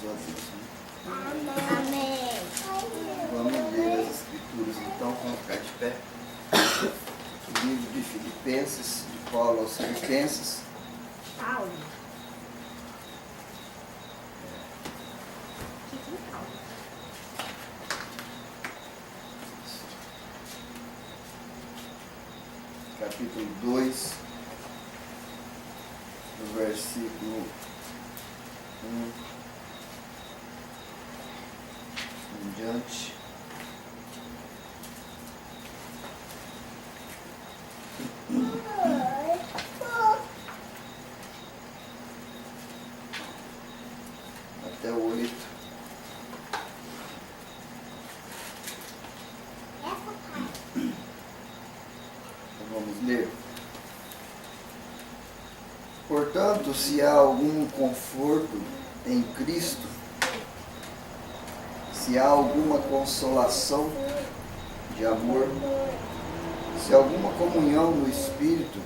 a Deus. Né? Amém. Vamos ler as Escrituras então, vamos ficar de pé. O livro de Filipenses, de Paulo aos Filipenses. Paulo. Capítulo 2, no versículo 1 em diante. Até o 8. Vamos ler. Portanto, se há algum conforto em Cristo, se há alguma consolação de amor, se há alguma comunhão no Espírito,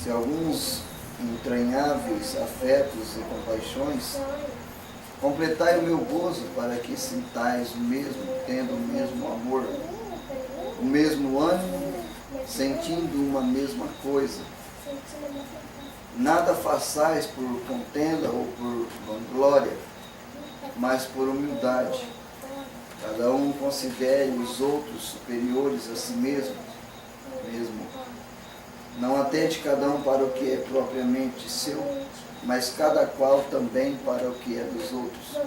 se há alguns entranháveis afetos e compaixões, completai o meu gozo para que sintais o mesmo, tendo o mesmo amor, o mesmo ânimo, sentindo uma mesma coisa. Nada façais por contenda ou por vanglória, mas por humildade. Cada um considere os outros superiores a si mesmo. Não atente cada um para o que é propriamente seu, mas cada qual também para o que é dos outros.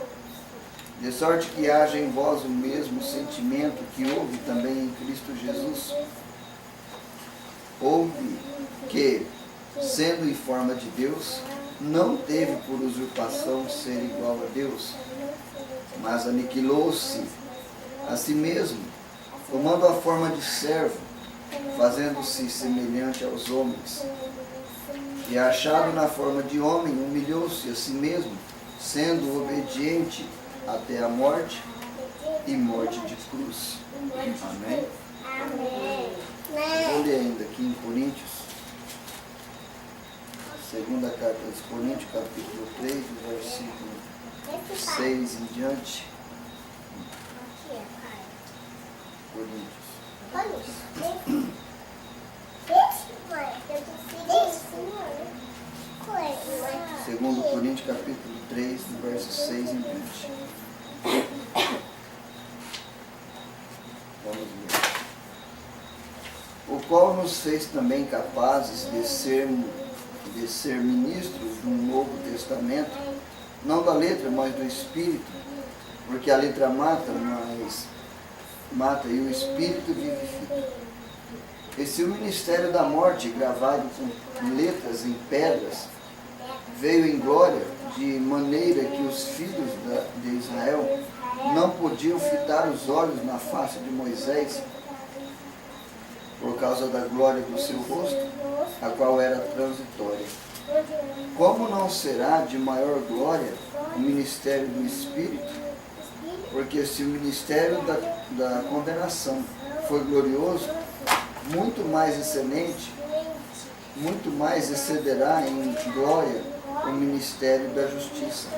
De sorte que haja em vós o mesmo sentimento que houve também em Cristo Jesus. Houve que, sendo em forma de Deus, não teve por usurpação ser igual a Deus, mas aniquilou-se a si mesmo, tomando a forma de servo, fazendo-se semelhante aos homens. E achado na forma de homem, humilhou-se a si mesmo, sendo obediente até a morte e morte de cruz. Amém? Amém. Vou ler ainda aqui em Coríntios, segunda carta aos Coríntios, capítulo 3, versículo 6 em diante. Coríntios. Segundo Coríntios, capítulo 3, verso 6 em diante. Vamos ver. O qual nos fez também capazes de ser ministros de um novo testamento, não da letra, mas do Espírito, porque a letra mata, mas mata e o Espírito vivifica. E se o ministério da morte, gravado com letras em pedras, veio em glória, de maneira que os filhos de Israel não podiam fitar os olhos na face de Moisés, por causa da glória do seu rosto, a qual era transitória. Como não será de maior glória o ministério do Espírito? Porque se o ministério da condenação foi glorioso, muito mais excelente, muito mais excederá em glória o ministério da justiça.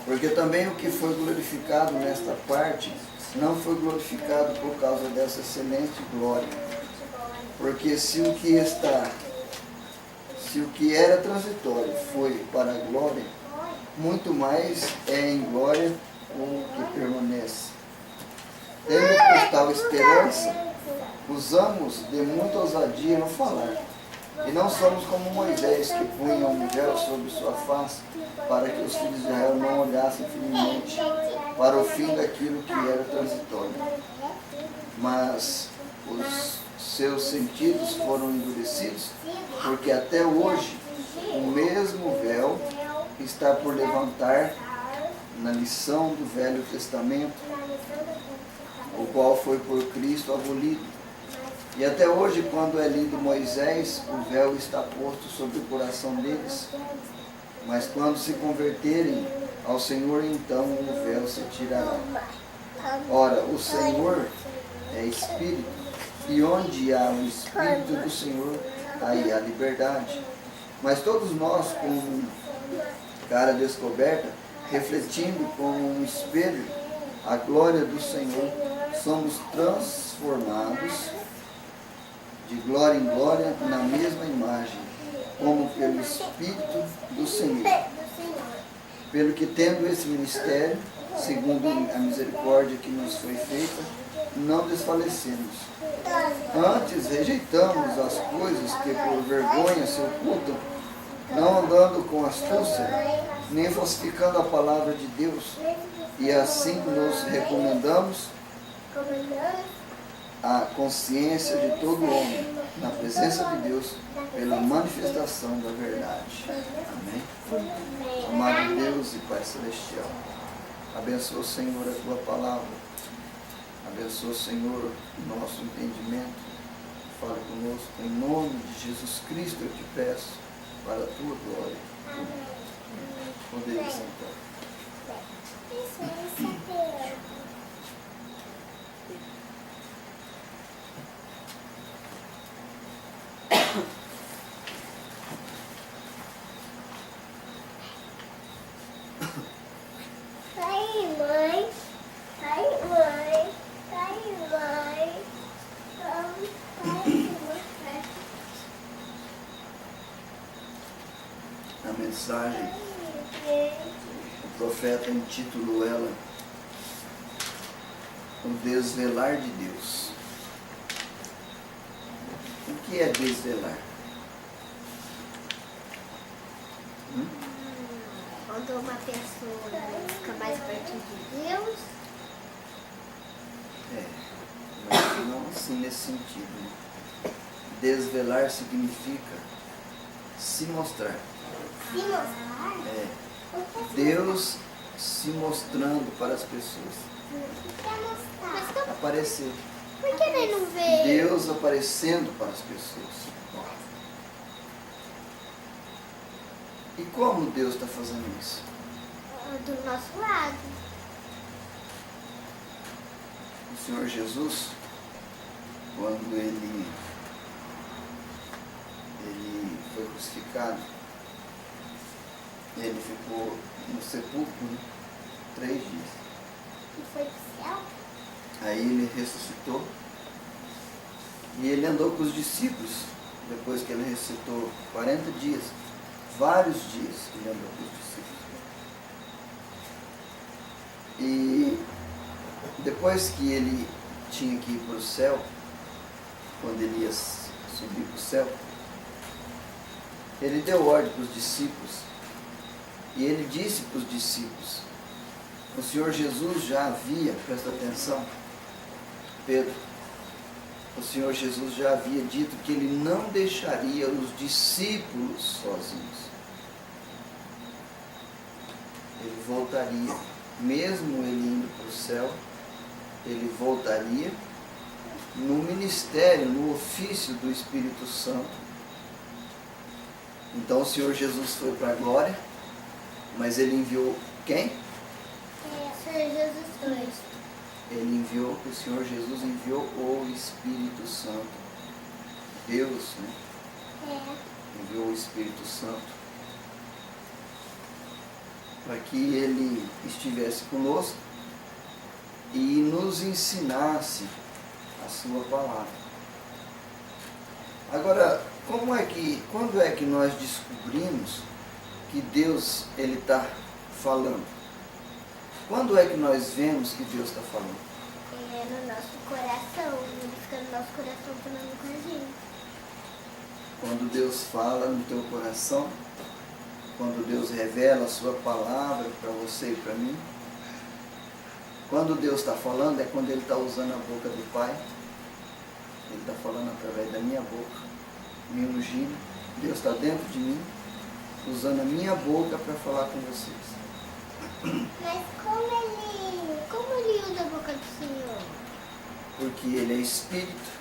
Porque também o que foi glorificado nesta parte não foi glorificado por causa dessa excelente glória. Porque se o que era transitório foi para a glória, muito mais é em glória o que permanece. Tendo por tal esperança, usamos de muita ousadia no falar. E não somos como Moisés, que punha um véu sobre sua face, para que os filhos de Israel não olhassem firmemente para o fim daquilo que era transitório. Mas os seus sentidos foram endurecidos, porque até hoje o mesmo véu está por levantar na lição do Velho Testamento, o qual foi por Cristo abolido. E até hoje, quando é lido Moisés, o véu está posto sobre o coração deles. Mas quando se converterem ao Senhor, então o véu se tirará. Ora, o Senhor é Espírito, e onde há o Espírito do Senhor, aí há liberdade. Mas todos nós, com cara descoberta, refletindo como um espelho a glória do Senhor, somos transformados de glória em glória na mesma imagem, como pelo Espírito do Senhor. Pelo que, tendo esse ministério, segundo a misericórdia que nos foi feita, não desfalecemos. Antes rejeitamos as coisas que por vergonha se ocultam, não andando com astúcia, nem falsificando a palavra de Deus, e assim nos recomendamos a consciência de todo homem, na presença de Deus, pela manifestação da verdade. Amém? Amado Deus e Pai Celestial, abençoa, Senhor, a Tua palavra, abençoa, Senhor, o nosso entendimento, fale conosco, em nome de Jesus Cristo eu te peço, para a Tua glória. Podemos sentar. A mensagem, o profeta intitulou ela O Desvelar de Deus. O que é desvelar? Quando uma pessoa fica mais perto de Deus. Mas não assim nesse sentido. Né? Desvelar significa se mostrar. Se mostrar? Deus se mostrando para as pessoas. Mostrar. Aparecer. Por que ele não vê? Deus aparecendo para as pessoas. E como Deus está fazendo isso? Do nosso lado. O Senhor Jesus, quando ele foi crucificado, ele ficou no sepulcro 3 dias. E foi pro céu? Aí ele ressuscitou e ele andou com os discípulos, depois que ele ressuscitou 40 dias, vários dias ele andou com os discípulos. E depois que ele tinha que ir para o céu, quando ele ia subir para o céu, ele deu ordem para os discípulos e ele disse para os discípulos, o Senhor Jesus já havia, presta atenção, Pedro, o Senhor Jesus já havia dito que ele não deixaria os discípulos sozinhos. Ele voltaria, mesmo ele indo para o céu, ele voltaria no ministério, no ofício do Espírito Santo. Então o Senhor Jesus foi para a glória, mas ele enviou quem? O Senhor Jesus Cristo. O Senhor Jesus enviou o Espírito Santo. Deus, né? Enviou o Espírito Santo para que ele estivesse conosco e nos ensinasse a sua palavra. Agora, quando é que nós descobrimos que Deus ele está falando? Quando é que nós vemos que Deus está falando? É no nosso coração. Ele fica no nosso coração falando com a gente. Quando Deus fala no teu coração, quando Deus revela a sua palavra para você e para mim, quando Deus está falando é quando Ele está usando a boca do Pai. Ele está falando através da minha boca, me ungindo. Deus está dentro de mim, usando a minha boca para falar com vocês. Mas como ele usa a boca do Senhor? Porque Ele é Espírito,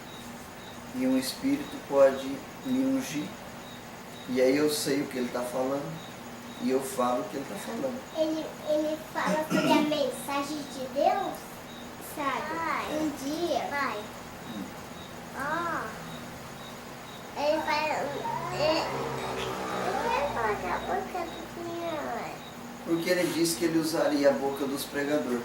e um Espírito pode me ungir, e aí eu sei o que Ele está falando, e eu falo o que Ele está falando. Ele fala sobre a mensagem de Deus, sabe? Um dia. Vai. Ele vai. Eu quero falar com a boca do Senhor. Porque ele disse que ele usaria a boca dos pregadores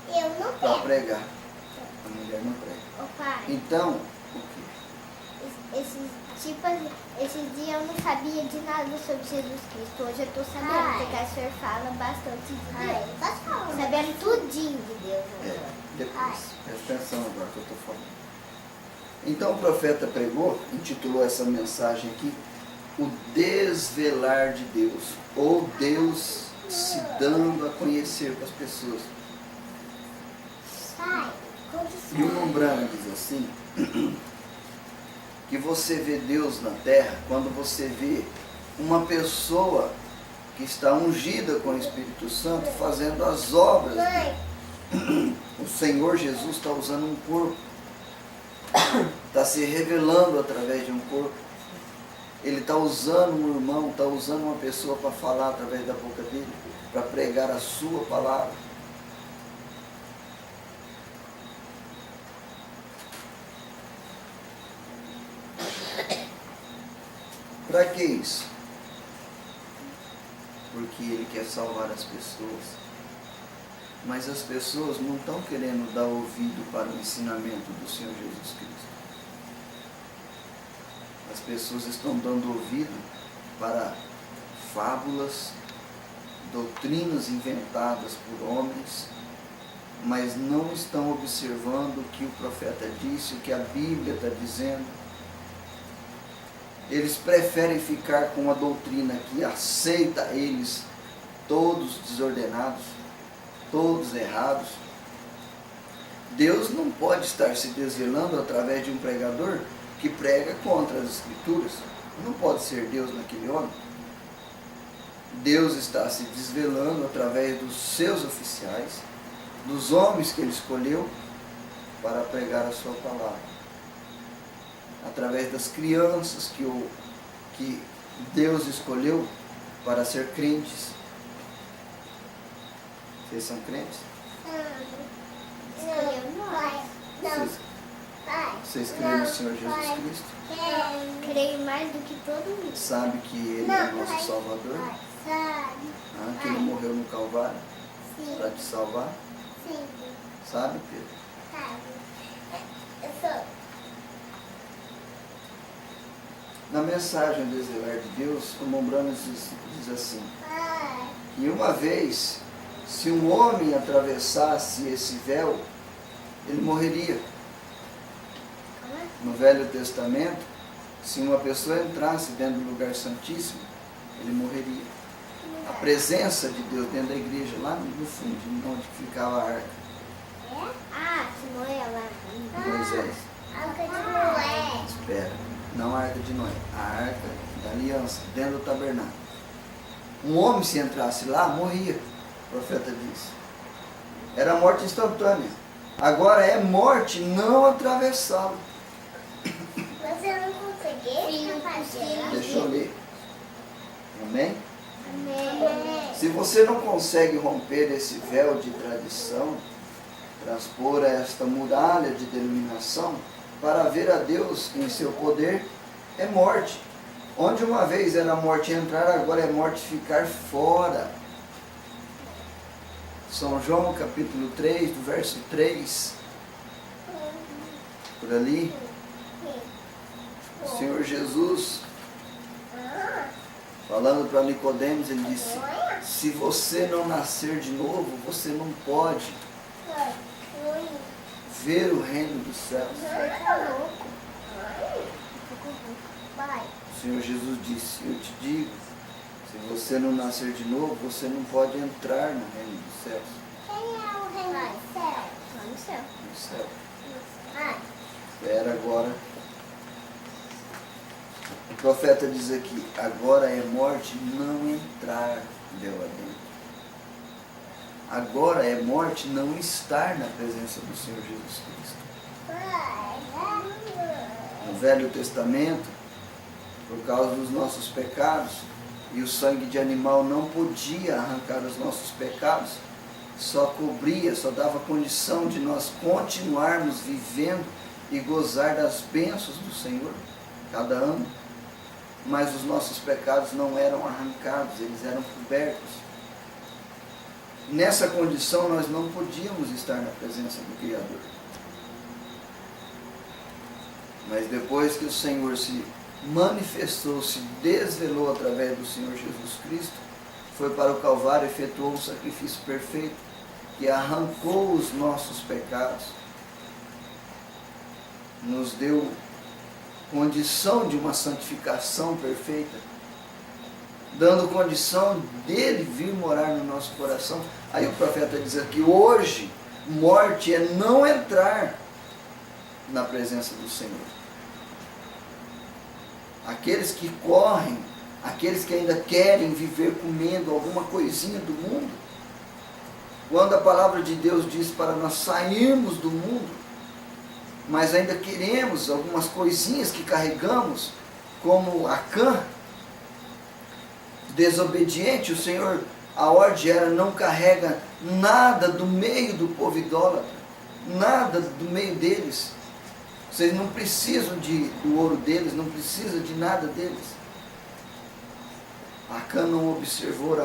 Eu não para quero. pregar. A mulher não prega. Ô pai, Então, o quê? esses dias eu não sabia de nada sobre Jesus Cristo. Hoje eu tô sabendo, porque a senhora fala bastante de Deus. Sabendo tudinho de Deus agora. Depois, presta atenção agora que eu estou falando. Então o profeta pregou, intitulou essa mensagem aqui, o desvelar de Deus, ou Deus se dando a conhecer para as pessoas. Pai, E o Umbrana diz assim, que você vê Deus na terra quando você vê uma pessoa que está ungida com o Espírito Santo fazendo as obras. O Senhor Jesus está usando um corpo, está se revelando através de um corpo. Ele está usando um irmão, está usando uma pessoa para falar através da boca dele, para pregar a sua palavra. Para que isso? Porque ele quer salvar as pessoas. Mas as pessoas não estão querendo dar ouvido para o ensinamento do Senhor Jesus Cristo. As pessoas estão dando ouvido para fábulas, doutrinas inventadas por homens, mas não estão observando o que o profeta disse, o que a Bíblia está dizendo. Eles preferem ficar com uma doutrina que aceita eles todos desordenados, todos errados. Deus não pode estar se desvelando através de um pregador que prega contra as Escrituras. Não pode ser Deus naquele homem. Deus está se desvelando através dos seus oficiais, dos homens que ele escolheu para pregar a sua palavra. Através das crianças que Deus escolheu para ser crentes. Vocês são crentes? escolheu nós. Vocês creem no Senhor Jesus Cristo? Creio mais do que todo mundo. Sabe que Ele é nosso Salvador? Sabe? Que Ele morreu no Calvário Sim. para te salvar? Sim. Sabe, Pedro? Sabe? Eu sou. Na mensagem do Desvelar de Deus, o Mombrano diz assim, que uma vez, se um homem atravessasse esse véu, ele morreria. No Velho Testamento, se uma pessoa entrasse dentro do lugar santíssimo, ele morreria. A presença de Deus dentro da igreja, lá no fundo, onde ficava a arca De Noé lá. de Moisés. Arca de Noé. Espera, não a arca de Noé, a arca da aliança, dentro do tabernáculo. Um homem, se entrasse lá, morria, o profeta disse. Era morte instantânea. Agora é morte não atravessá-lo. Mas eu não consegui fazer. Deixa eu ler. Amém? Amém. Se você não consegue romper esse véu de tradição, transpor esta muralha de denominação, para ver a Deus em seu poder, é morte. Onde uma vez era morte entrar, agora é morte ficar fora. São João capítulo 3, do verso 3. Por ali, o Senhor Jesus, falando para Nicodemos, ele disse, se você não nascer de novo, você não pode ver o reino dos céus. Pai. O Senhor Jesus disse, eu te digo, se você não nascer de novo, você não pode entrar no reino dos céus. Quem é o reino do céu? Lá no céu. No céu. Ah, Espera agora. O profeta diz aqui, agora é morte não entrar véu adentro. Agora é morte não estar na presença do Senhor Jesus Cristo. No Velho Testamento, por causa dos nossos pecados, e o sangue de animal não podia arrancar os nossos pecados, só cobria, só dava condição de nós continuarmos vivendo e gozar das bênçãos do Senhor cada ano. Mas os nossos pecados não eram arrancados, eles eram cobertos. nessa condição nós não podíamos estar na presença do Criador. Mas depois que o Senhor se manifestou, se desvelou através do Senhor Jesus Cristo, foi para o Calvário e efetuou um sacrifício perfeito, que arrancou os nossos pecados, nos deu condição de uma santificação perfeita, dando condição dele vir morar no nosso coração. Aí o profeta diz aqui, hoje, morte é não entrar na presença do Senhor. Aqueles que correm, aqueles que ainda querem viver comendo alguma coisinha do mundo, quando a palavra de Deus diz para nós sairmos do mundo, mas ainda queremos algumas coisinhas que carregamos, como Acã, desobediente, o Senhor, a ordem era não carrega nada do meio do povo idólatra, nada do meio deles. Vocês não precisam do ouro deles, não precisam de nada deles. Acã não observou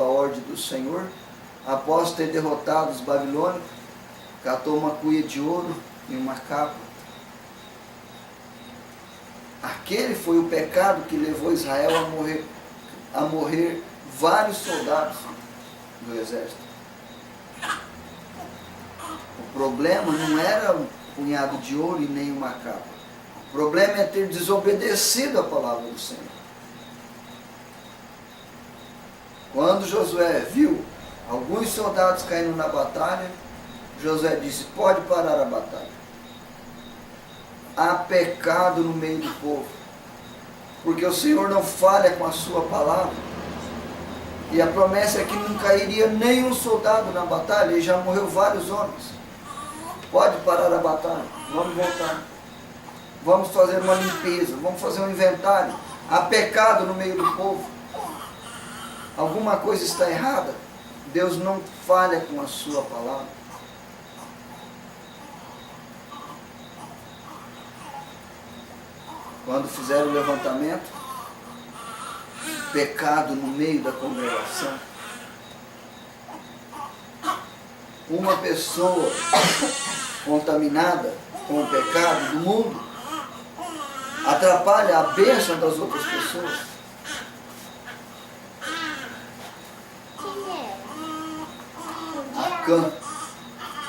a ordem do Senhor, após ter derrotado os babilônicos, catou uma cuia de ouro e uma capa. Aquele foi o pecado que levou Israel a morrer vários soldados do exército. O problema não era um punhado de ouro e nem uma capa. O problema é ter desobedecido a palavra do Senhor. Quando Josué viu alguns soldados caindo na batalha, Josué disse, pode parar a batalha. Há pecado no meio do povo, porque o Senhor não falha com a sua palavra. E a promessa é que não cairia nenhum soldado na batalha, e já morreu vários homens. Pode parar a batalha, vamos voltar. Vamos fazer uma limpeza, vamos fazer um inventário. Há pecado no meio do povo. Alguma coisa está errada. Deus não falha com a sua palavra. Quando fizeram o levantamento, pecado no meio da congregação. Uma pessoa contaminada com o pecado do mundo atrapalha a bênção das outras pessoas. Acã,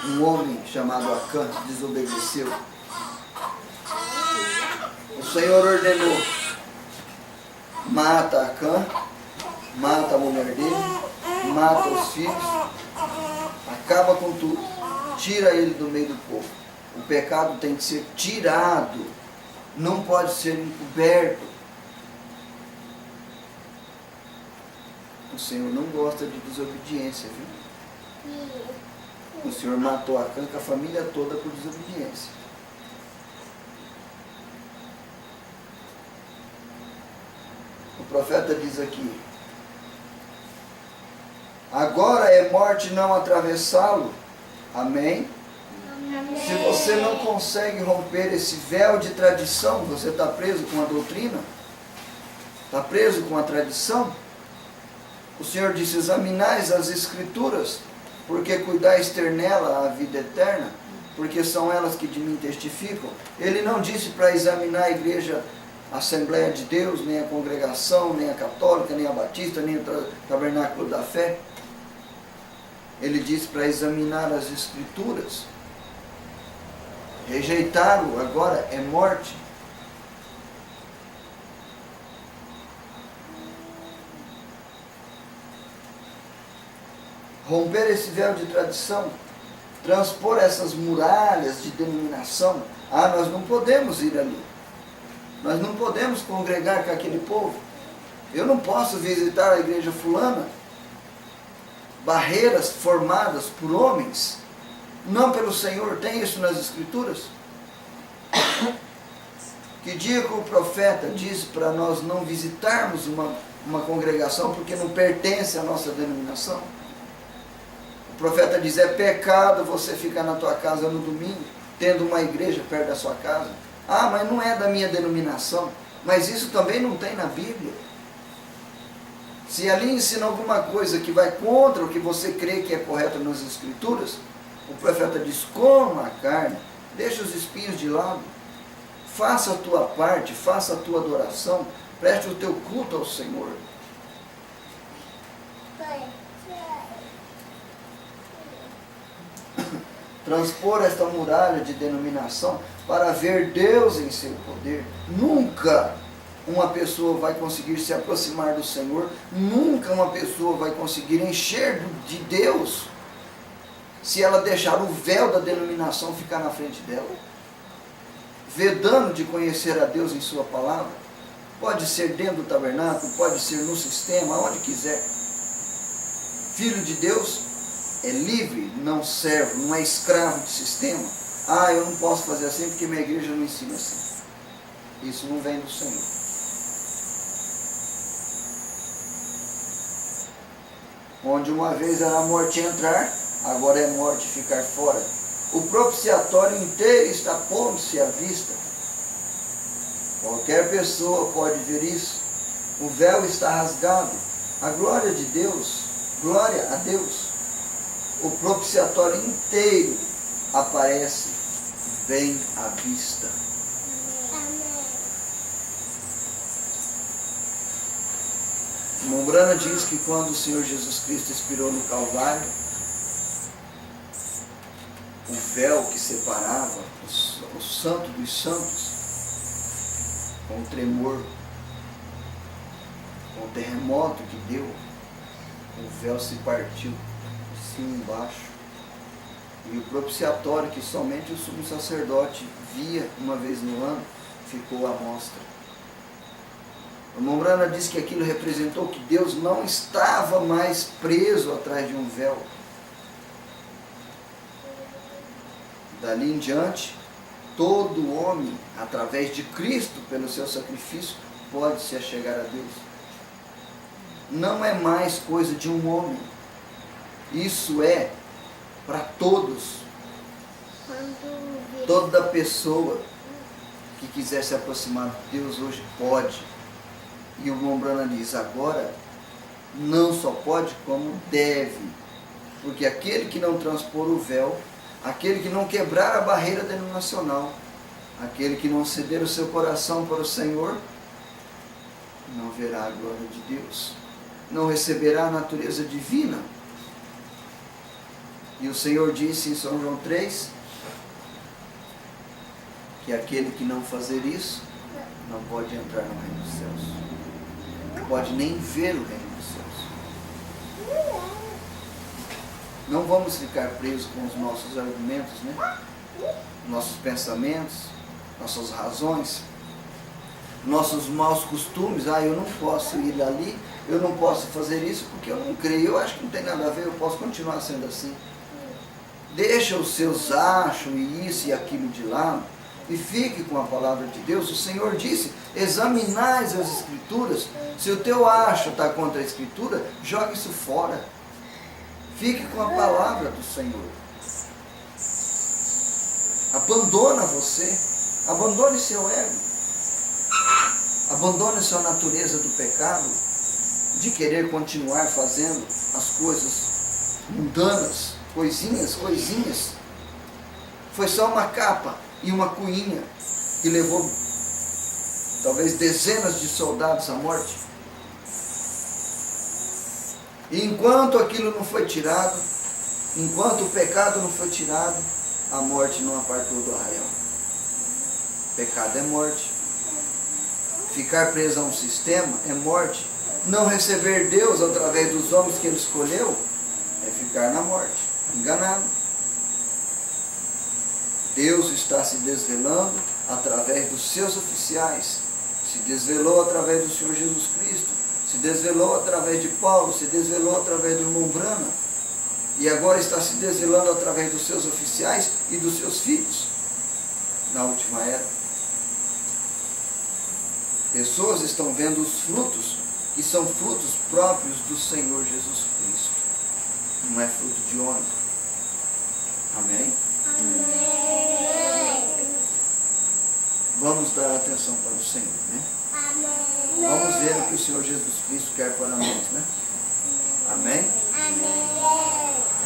um homem chamado Acã, desobedeceu. O Senhor ordenou, mata Acã, mata a mulher dele, mata os filhos, acaba com tudo, tira ele do meio do povo. O pecado tem que ser tirado, não pode ser encoberto. O Senhor não gosta de desobediência, viu? O Senhor matou Acã com a família toda por desobediência. O profeta diz aqui, agora é morte não atravessá-lo. Amém? Amém? Se você não consegue romper esse véu de tradição, você está preso com a doutrina? Está preso com a tradição? O Senhor disse, examinais as Escrituras, porque cuidais ter nela a vida eterna, porque são elas que de mim testificam. Ele não disse para examinar a igreja, a Assembleia de Deus, nem a congregação, nem a católica, nem a batista, nem o tabernáculo da fé. Ele disse para examinar as Escrituras. Rejeitá-lo agora é morte. Romper esse véu de tradição, transpor essas muralhas de denominação. Ah, nós não podemos ir ali. Nós não podemos congregar com aquele povo. Eu não posso visitar a igreja fulana. Barreiras formadas por homens, não pelo Senhor. Tem isso nas Escrituras? Que dia que o profeta disse para nós não visitarmos uma congregação porque não pertence à nossa denominação? O profeta diz, é pecado você ficar na tua casa no domingo, tendo uma igreja perto da sua casa. Ah, mas não é da minha denominação. Mas isso também não tem na Bíblia. Se ali ensina alguma coisa que vai contra o que você crê que é correto nas Escrituras, o profeta diz, coma a carne, deixa os espinhos de lado, faça a tua parte, faça a tua adoração, preste o teu culto ao Senhor. Transpor esta muralha de denominação para ver Deus em seu poder. Nunca uma pessoa vai conseguir se aproximar do Senhor, nunca uma pessoa vai conseguir encher de Deus se ela deixar o véu da denominação ficar na frente dela, vedando de conhecer a Deus em sua palavra. Pode ser dentro do tabernáculo, pode ser no sistema, onde quiser. Filho de Deus é livre, não servo, não é escravo de sistema. Ah, eu não posso fazer assim porque minha igreja não ensina assim. Isso não vem do Senhor. Onde uma vez era a morte entrar, agora é morte ficar fora. O propiciatório inteiro está pondo-se à vista. Qualquer pessoa pode ver isso. O véu está rasgado. A glória de Deus, glória a Deus. O propiciatório inteiro aparece bem à vista. Mombrana diz que quando o Senhor Jesus Cristo expirou no Calvário, o véu que separava o santo dos santos, com o tremor, com o terremoto que deu, o véu se partiu de cima e embaixo. E o propiciatório que somente o sumo sacerdote via uma vez no ano, ficou à mostra. O Mombrana diz que aquilo representou que Deus não estava mais preso atrás de um véu. Dali em diante, todo homem, através de Cristo, pelo seu sacrifício, pode se achegar a Deus. Não é mais coisa de um homem. Isso é para todos. Toda pessoa que quiser se aproximar de Deus hoje pode. E o Mombrana diz, agora, não só pode, como deve. Porque aquele que não transpor o véu, aquele que não quebrar a barreira denominacional, aquele que não ceder o seu coração para o Senhor, não verá a glória de Deus, não receberá a natureza divina. E o Senhor disse em São João 3, que aquele que não fazer isso, não pode entrar no reino dos céus. Não pode nem ver o reino dos céus. Não vamos ficar presos com os nossos argumentos, né? Nossos pensamentos, nossas razões, nossos maus costumes. Ah, eu não posso ir ali, eu não posso fazer isso porque eu não creio, eu acho que não tem nada a ver, eu posso continuar sendo assim. Deixa os seus achos e isso e aquilo de lado e fique com a palavra de Deus. O Senhor disse, examinais as Escrituras. Se o teu acho está contra a Escritura, jogue isso fora. Fique com a palavra do Senhor. Abandona você. Abandone seu ego. Abandone sua natureza do pecado, de querer continuar fazendo as coisas mundanas, coisinhas. Foi só uma capa e uma cuinha que levou talvez dezenas de soldados à morte. E enquanto aquilo não foi tirado, enquanto o pecado não foi tirado, a morte não apartou do arraial. Pecado é morte. Ficar preso a um sistema é morte. Não receber Deus através dos homens que Ele escolheu é ficar na morte, enganado. Deus está se desvelando através dos seus oficiais. Se desvelou através do Senhor Jesus Cristo. Se desvelou através de Paulo. Se desvelou através do Mombrana. E agora está se desvelando através dos seus oficiais e dos seus filhos. Na última era. Pessoas estão vendo os frutos, que são frutos próprios do Senhor Jesus Cristo. Não é fruto de homem. Amém? Amém. Vamos dar atenção para o Senhor, né? Amém. Vamos ver o que o Senhor Jesus Cristo quer para nós, né? Amém?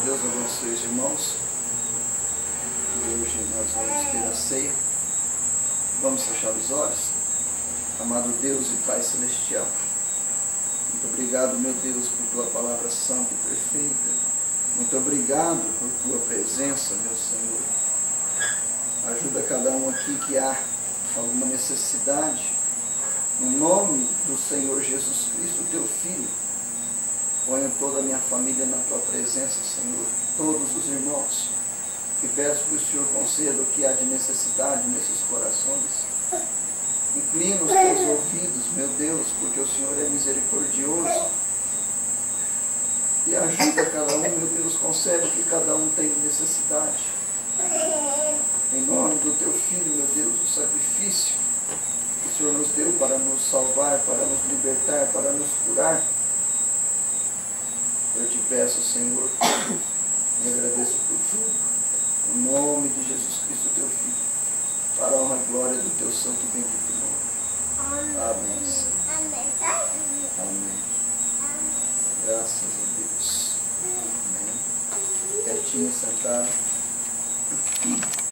Deus abençoe os irmãos. E hoje nós vamos ter a ceia. Vamos fechar os olhos. Amado Deus e Pai Celestial, muito obrigado, meu Deus, por Tua palavra santa e perfeita. Muito obrigado por Tua presença, meu Senhor. Ajuda cada um aqui que há alguma necessidade. No nome do Senhor Jesus Cristo, Teu Filho, ponho toda a minha família na Tua presença, Senhor. Todos os irmãos. E peço que o Senhor conceda o que há de necessidade nesses corações. Inclina os teus ouvidos, meu Deus, porque o Senhor é misericordioso. E ajuda cada um, meu Deus, concede que cada um tenha necessidade. Em nome do teu Filho, meu Deus, o sacrifício que o Senhor nos deu para nos salvar, para nos libertar, para nos curar. Eu te peço, Senhor, e agradeço por tudo. Em nome de Jesus Cristo, teu Filho, para a honra e glória do teu santo e bendito nome. Amém. Amém. Graças a Deus. Amém. Quietinho, sentado.